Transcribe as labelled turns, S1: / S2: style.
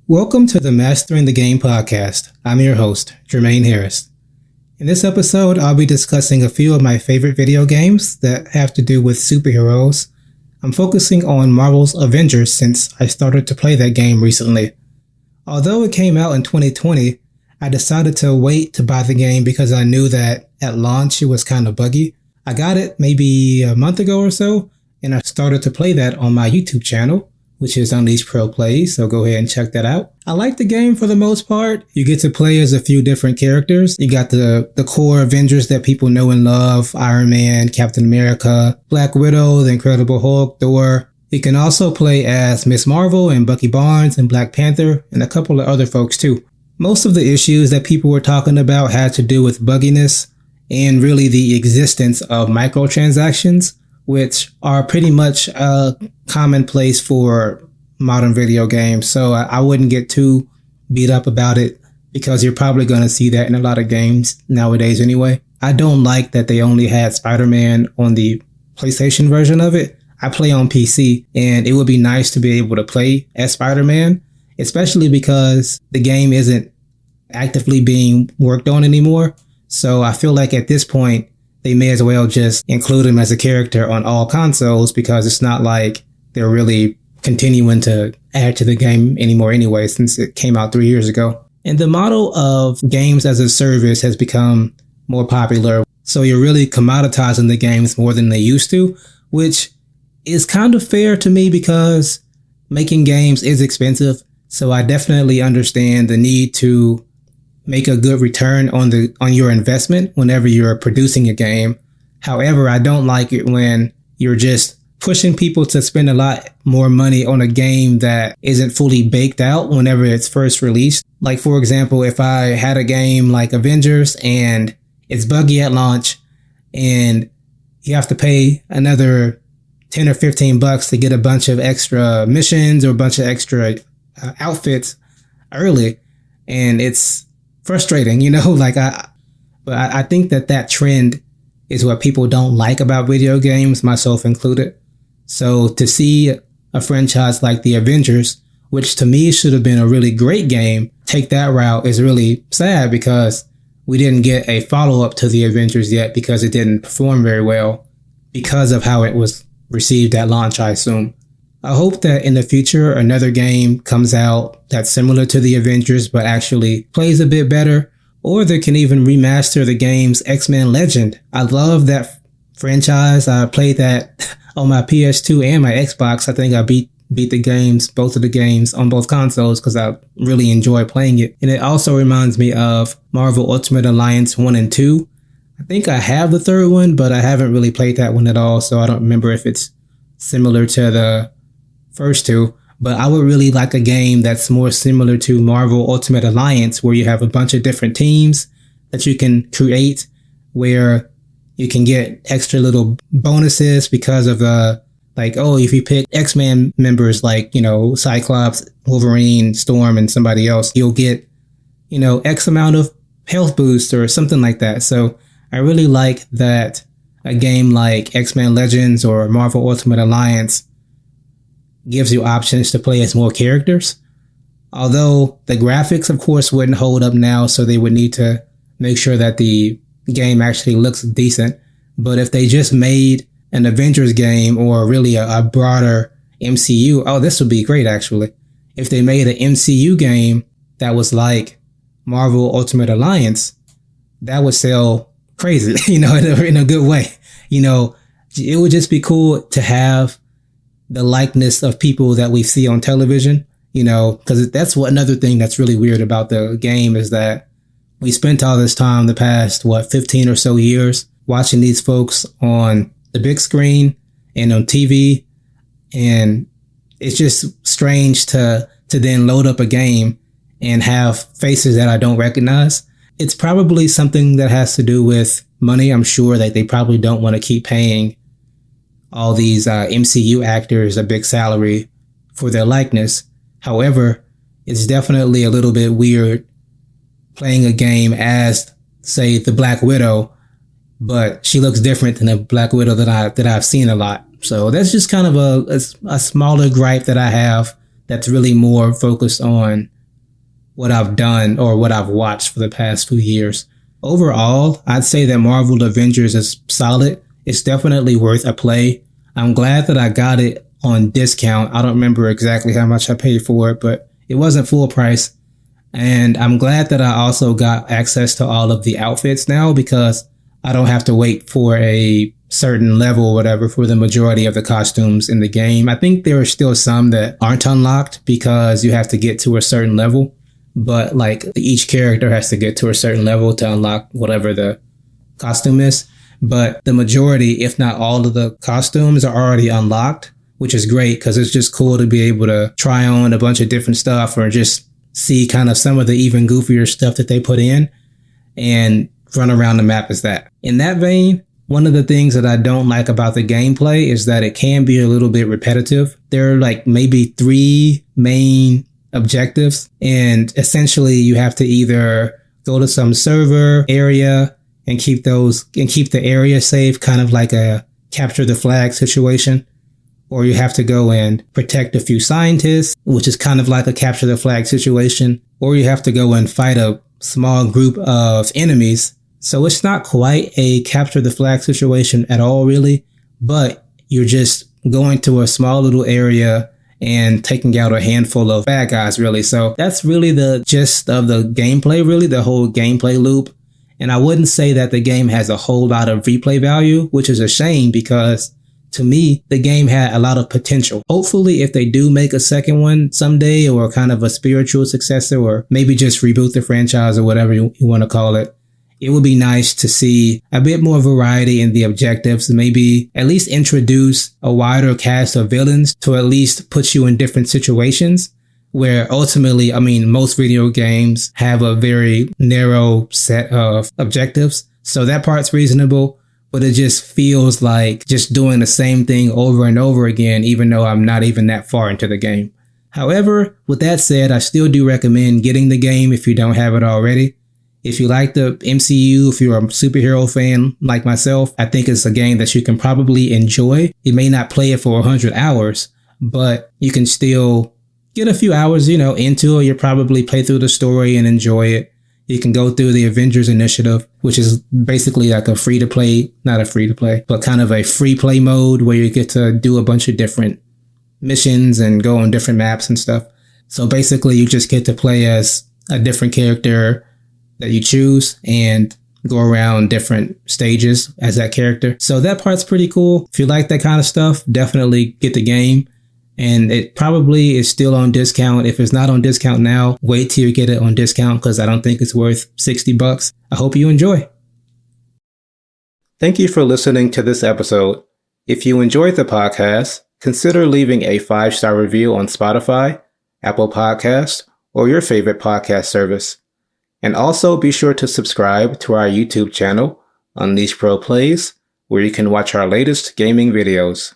S1: Welcome to the Mastering the Game podcast. I'm your host, Jermaine Harris. In this episode, I'll be discussing a few of my favorite video games that have to do with superheroes. I'm focusing on Marvel's Avengers since I started to play that game recently. Although it came out in 2020, I decided to wait to buy the game because I knew that at launch it was kind of buggy. I got it maybe a month ago or so, and I started to play that on my YouTube channel, which is Unleashed Pro Plays, so go ahead and check that out. I like the game for the most part. You get to play as a few different characters. You got the core Avengers that people know and love, Iron Man, Captain America, Black Widow, the Incredible Hulk, Thor. You can also play as Miss Marvel and Bucky Barnes and Black Panther and a couple of other folks too. Most of the issues that people were talking about had to do with bugginess and really the existence of microtransactions, which are pretty much commonplace for modern video games. So I wouldn't get too beat up about it because you're probably going to see that in a lot of games nowadays anyway. I don't like that they only had Spider-Man on the PlayStation version of it. I play on PC, and it would be nice to be able to play as Spider-Man, especially because the game isn't actively being worked on anymore. So I feel like at this point, they may as well just include him as a character on all consoles because it's not like they're really continuing to add to the game anymore anyway, since it came out 3 years ago. And the model of games as a service has become more popular. So you're really commoditizing the games more than they used to, which is kind of fair to me because making games is expensive. So I definitely understand the need to make a good return on your investment whenever you're producing a game. However, I don't like it when you're just pushing people to spend a lot more money on a game that isn't fully baked out whenever it's first released. Like, for example, if I had a game like Avengers and it's buggy at launch and you have to pay another 10 or 15 bucks to get a bunch of extra missions or a bunch of extra outfits early, and it's frustrating, but I think that trend is what people don't like about video games, myself included. So to see a franchise like the Avengers, which to me should have been a really great game, take that route is really sad because we didn't get a follow-up to the Avengers yet because it didn't perform very well because of how it was received at launch, I assume. I hope that in the future, another game comes out that's similar to the Avengers, but actually plays a bit better, or they can even remaster the game's X-Men Legend. I love that franchise. I played that on my PS2 and my Xbox. I think I beat both of the games on both consoles because I really enjoy playing it. And it also reminds me of Marvel Ultimate Alliance 1 and 2. I think I have the third one, but I haven't really played that one at all, so I don't remember if it's similar to the first two, but I would really like a game that's more similar to Marvel Ultimate Alliance, where you have a bunch of different teams that you can create, where you can get extra little bonuses because of if you pick X-Men members like, Cyclops, Wolverine, Storm, and somebody else, you'll get, X amount of health boost or something like that. So I really like that a game like X-Men Legends or Marvel Ultimate Alliance gives you options to play as more characters. Although the graphics, of course, wouldn't hold up now, so they would need to make sure that the game actually looks decent. But if they just made an Avengers game or really a broader MCU, this would be great, actually. If they made an MCU game that was like Marvel Ultimate Alliance, that would sell crazy, in a good way. It would just be cool to have the likeness of people that we see on television, because that's another thing that's really weird about the game is that we spent all this time the past, 15 or so years watching these folks on the big screen and on TV. And it's just strange to then load up a game and have faces that I don't recognize. It's probably something that has to do with money. I'm sure that they probably don't want to keep paying all these MCU actors a big salary for their likeness. However, it's definitely a little bit weird playing a game as, say, the Black Widow, but she looks different than the Black Widow that I've seen a lot. So that's just kind of a smaller gripe that I have that's really more focused on what I've done or what I've watched for the past few years. Overall, I'd say that Marvel Avengers is solid. It's definitely worth a play. I'm glad that I got it on discount. I don't remember exactly how much I paid for it, but it wasn't full price. And I'm glad that I also got access to all of the outfits now because I don't have to wait for a certain level or whatever for the majority of the costumes in the game. I think there are still some that aren't unlocked because you have to get to a certain level, but like each character has to get to a certain level to unlock whatever the costume is. But the majority, if not all of the costumes are already unlocked, which is great because it's just cool to be able to try on a bunch of different stuff or just see kind of some of the even goofier stuff that they put in and run around the map as that. In that vein, one of the things that I don't like about the gameplay is that it can be a little bit repetitive. There are like maybe 3 main objectives, and essentially you have to either go to some server area and keep the area safe, kind of like a capture the flag situation, or you have to go and protect a few scientists, which is kind of like a capture the flag situation, or you have to go and fight a small group of enemies. So it's not quite a capture the flag situation at all, really, but you're just going to a small little area and taking out a handful of bad guys, really. So that's really the gist of the gameplay, really, the whole gameplay loop. And I wouldn't say that the game has a whole lot of replay value, which is a shame because to me, the game had a lot of potential. Hopefully, if they do make a second one someday or kind of a spiritual successor or maybe just reboot the franchise or whatever you want to call it, it would be nice to see a bit more variety in the objectives, maybe at least introduce a wider cast of villains to at least put you in different situations where ultimately, I mean, most video games have a very narrow set of objectives. So that part's reasonable, but it just feels like just doing the same thing over and over again, even though I'm not even that far into the game. However, with that said, I still do recommend getting the game if you don't have it already. If you like the MCU, if you're a superhero fan like myself, I think it's a game that you can probably enjoy. You may not play it for 100 hours, but you can still get a few hours, into it. You'll probably play through the story and enjoy it. You can go through the Avengers initiative, which is basically like a not a free to play, but kind of a free play mode where you get to do a bunch of different missions and go on different maps and stuff. So basically you just get to play as a different character that you choose and go around different stages as that character. So that part's pretty cool. If you like that kind of stuff, definitely get the game. And it probably is still on discount. If it's not on discount now, wait till you get it on discount because I don't think it's worth $60. I hope you enjoy. Thank you for listening to this episode. If you enjoyed the podcast, consider leaving a 5-star review on Spotify, Apple Podcasts, or your favorite podcast service. And also be sure to subscribe to our YouTube channel, Unleash Pro Plays, where you can watch our latest gaming videos.